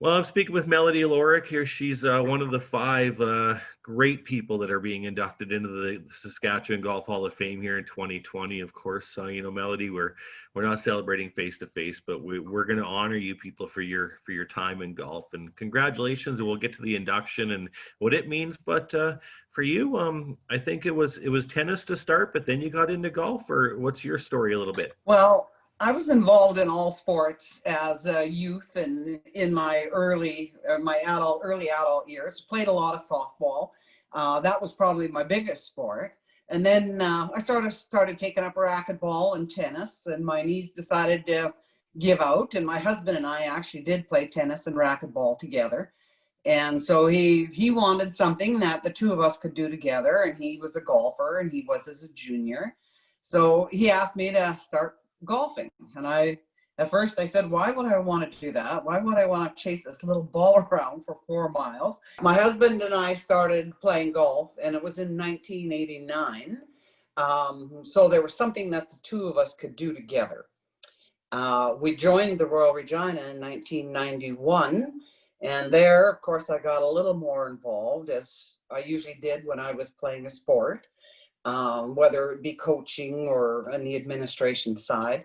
Well, I'm speaking with Melodie Lawrek here. She's one of the five great people that are being inducted into the Saskatchewan Golf Hall of Fame here in 2020. Of course, Melodie, we're not celebrating face to face, but we're going to honor you people for your time in golf. And congratulations. And we'll get to the induction and what it means. But for you, I think it was tennis to start, but then you got into golf. Or what's your story a little bit? Well, I was involved in all sports as a youth and in my early adult years. Played a lot of softball. That was probably my biggest sport. And then I started taking up racquetball and tennis, and my knees decided to give out. And my husband and I actually did play tennis and racquetball together. And so he wanted something that the two of us could do together. And he was a golfer, and he was as a junior. So he asked me to start golfing. And at first I said, why would I want to do that? Why would I want to chase this little ball around for 4 miles? My husband and I started playing golf, and it was in 1989. So there was something that the two of us could do together. We joined the Royal Regina in 1991. And there, of course, I got a little more involved, as I usually did when I was playing a sport. Whether it be coaching or on the administration side.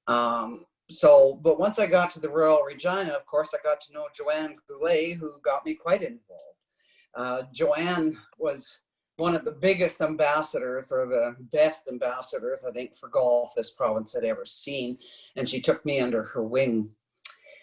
But once I got to the Royal Regina, of course, I got to know Joanne Goulet, who got me quite involved. Joanne was one of the biggest ambassadors, or the best ambassadors, I think, for golf this province had ever seen, and she took me under her wing.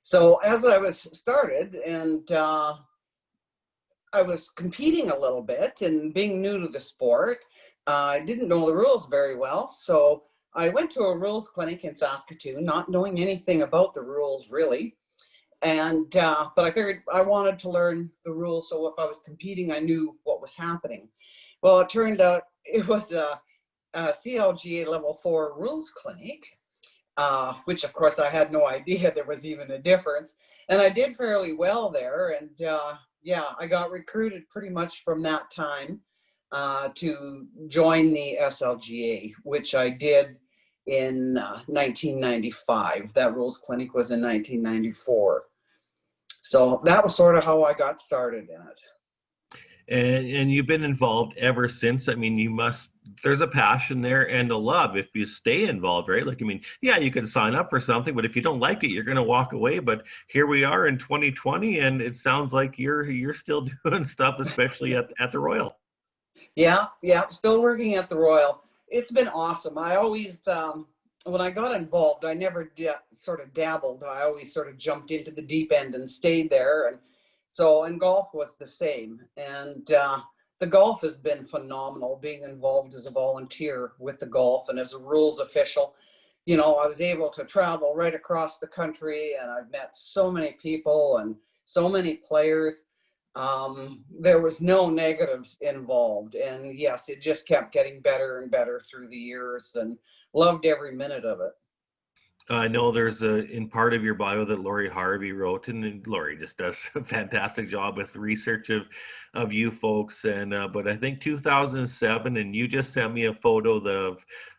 So as I was started, and I was competing a little bit and being new to the sport, I didn't know the rules very well, so I went to a rules clinic in Saskatchewan, not knowing anything about the rules really. And but I figured I wanted to learn the rules, so if I was competing, I knew what was happening. Well, it turned out it was a CLGA Level 4 rules clinic, which of course I had no idea there was even a difference. And I did fairly well there, and yeah, I got recruited pretty much from that time to join the SLGA, which I did in 1995. That rules clinic was in 1994. So that was sort of how I got started in it. And you've been involved ever since. I mean, there's a passion there and a love if you stay involved, right? Like, I mean, yeah, you could sign up for something, but if you don't like it, you're going to walk away. But here we are in 2020, and it sounds like you're still doing stuff, especially at the Royal. Yeah, still working at the Royal. It's been awesome. I always, when I got involved, I never sort of dabbled. I always sort of jumped into the deep end and stayed there. And golf was the same. And the golf has been phenomenal, being involved as a volunteer with the golf and as a rules official. You know, I was able to travel right across the country, and I've met so many people and so many players. There was no negatives involved, and yes, it just kept getting better and better through the years, and loved every minute of it. I know there's in part of your bio that Lori Harvey wrote, and Lori just does a fantastic job with research of you folks. And but I think 2007, and you just sent me a photo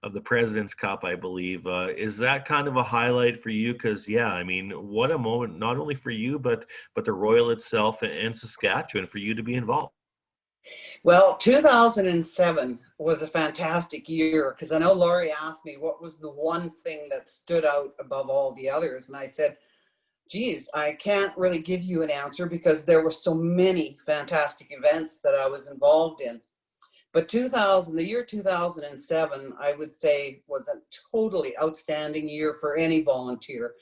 of the President's Cup, I believe. Is that kind of a highlight for you? Because yeah, I mean, what a moment, not only for you, but the Royal itself and Saskatchewan, for you to be involved. Well, 2007 was a fantastic year, because I know Laurie asked me what was the one thing that stood out above all the others. And I said, geez, I can't really give you an answer because there were so many fantastic events that I was involved in. But the year 2007, I would say, was a totally outstanding year for any volunteer.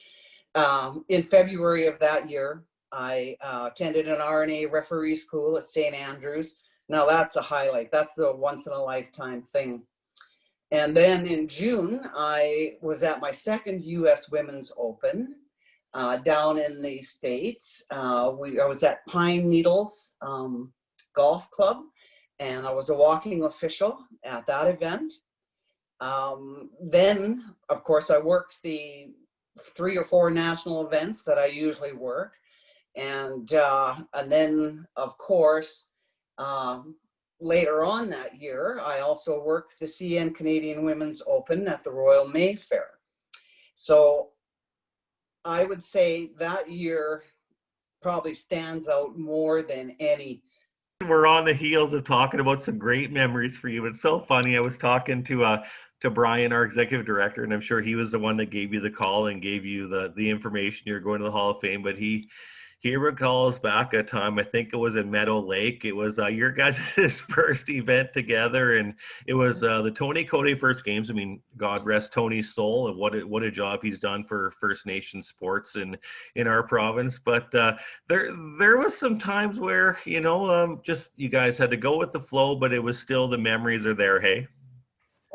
In February of that year, I attended an RNA referee school at St. Andrews. Now that's a highlight. That's a once in a lifetime thing. And then in June, I was at my second U.S. Women's Open down in the States. I was at Pine Needles Golf Club, and I was a walking official at that event. Then, of course, I worked the 3 or 4 national events that I usually work. And then, of course, later on that year, I also worked the CN Canadian Women's Open at the Royal Mayfair. So I would say that year probably stands out more than any. We're on the heels of talking about some great memories for you. It's so funny. I was talking to Brian, our executive director, and I'm sure he was the one that gave you the call and gave you the information you're going to the Hall of Fame. But he recalls back a time, I think it was in Meadow Lake. It was your guys' first event together, and it was the Tony Cote first games. I mean, God rest Tony's soul, and what a job he's done for First Nation sports in our province. But there was some times where just you guys had to go with the flow, but it was still the memories are there. Hey.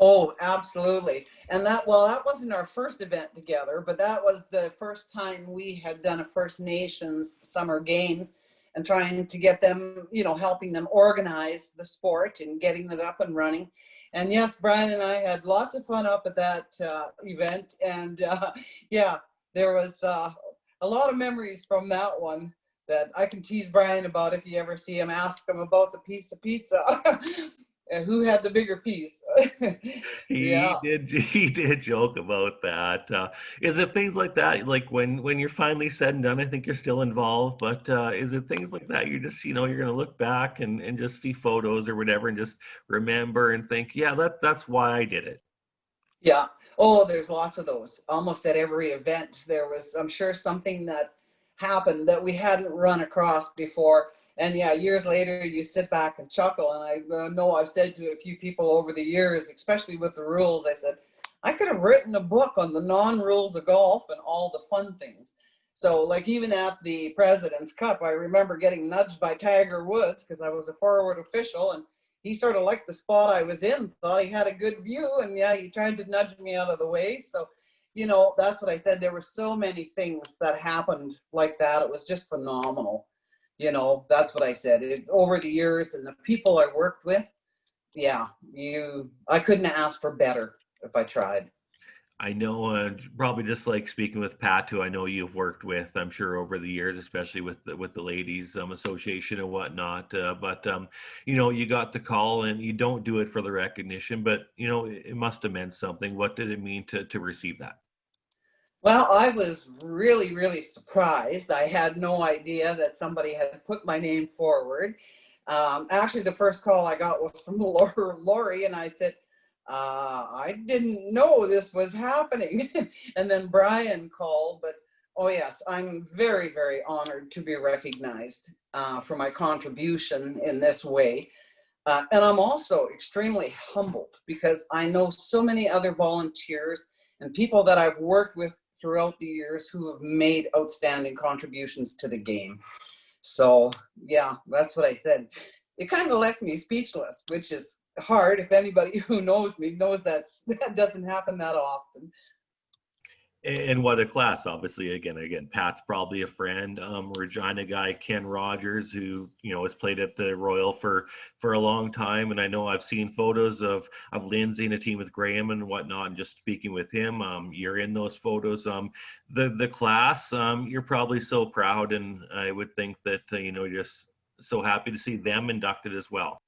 Oh, absolutely. And that wasn't our first event together, but that was the first time we had done a First Nations summer games and trying to get them, helping them organize the sport and getting it up and running. And yes, Brian and I had lots of fun up at that event. And yeah, there was a lot of memories from that one that I can tease Brian about. If you ever see him, ask him about the piece of pizza. Who had the bigger piece? Yeah. He did joke about that. Is it things like that, like when you're finally said and done, I think you're still involved, but is it things like that you just you're going to look back and just see photos or whatever and just remember and think, yeah, that's why I did it. Yeah. Oh, there's lots of those. Almost at every event there was, I'm sure, something that happened that we hadn't run across before. And yeah, years later you sit back and chuckle. And I know I've said to a few people over the years, especially with the rules, I said, I could have written a book on the non-rules of golf and all the fun things. So like even at the President's Cup, I remember getting nudged by Tiger Woods because I was a forward official, and he sort of liked the spot I was in, thought he had a good view, and yeah, he tried to nudge me out of the way. So, that's what I said. There were so many things that happened like that. It was just phenomenal. That's what I said. Over the years and the people I worked with, yeah, I couldn't ask for better if I tried. I know, probably just like speaking with Pat, who I know you've worked with, I'm sure over the years, especially with the ladies association and whatnot. But you got the call, and you don't do it for the recognition, but it must have meant something. What did it mean to receive that? Well, I was really, really surprised. I had no idea that somebody had put my name forward. Actually, the first call I got was from Lori, and I said, I didn't know this was happening. And then Brian called, but oh yes, I'm very, very honored to be recognized for my contribution in this way. And I'm also extremely humbled because I know so many other volunteers and people that I've worked with throughout the years who have made outstanding contributions to the game. So yeah, that's what I said. It kind of left me speechless, which is hard. If anybody who knows me knows that doesn't happen that often. And what a class! Obviously, again, Pat's probably a friend. Regina guy Ken Rogers, who has played at the Royal for a long time, and I know I've seen photos of Lindsay and a team with Graham and whatnot. And just speaking with him, you're in those photos. The class, you're probably so proud, and I would think that you're just so happy to see them inducted as well.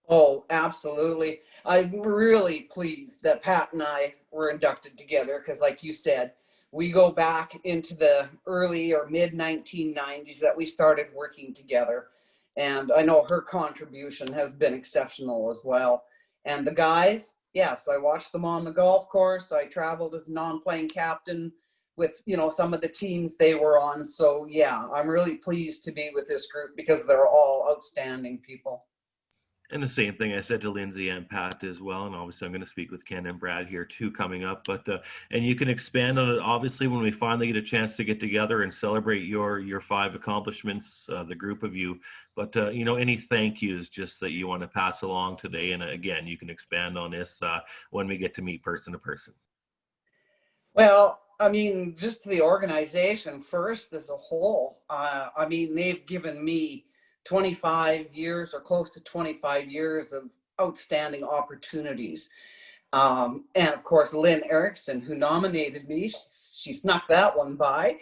Oh, absolutely. I'm really pleased that Pat and I were inducted together because, like you said, we go back into the early or mid 1990s that we started working together. And I know her contribution has been exceptional as well. And the guys, yes, I watched them on the golf course. I traveled as non-playing captain with, some of the teams they were on. So yeah, I'm really pleased to be with this group because they're all outstanding people. And the same thing I said to Lindsay and Pat as well. And obviously, I'm going to speak with Ken and Brad here too coming up. But and you can expand on it obviously when we finally get a chance to get together and celebrate your 5 accomplishments, the group of you. But any thank yous just that you want to pass along today. And again, you can expand on this when we get to meet person to person. Well, I mean, just the organization first as a whole. I mean, they've given me 25 years or close to 25 years of outstanding opportunities. And of course, Lynn Erickson, who nominated me, she snuck that one by.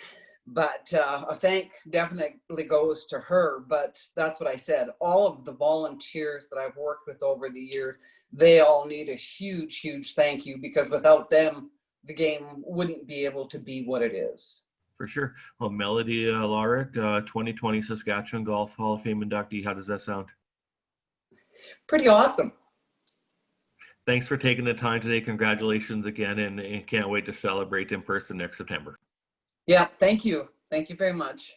But a thank definitely goes to her. But that's what I said. All of the volunteers that I've worked with over the years, they all need a huge, huge thank you because without them, the game wouldn't be able to be what it is. For sure. Well, Melodie Lawrek, 2020 Saskatchewan Golf Hall of Fame inductee. How does that sound? Pretty awesome. Thanks for taking the time today. Congratulations again, and can't wait to celebrate in person next September. Yeah, thank you. Thank you very much.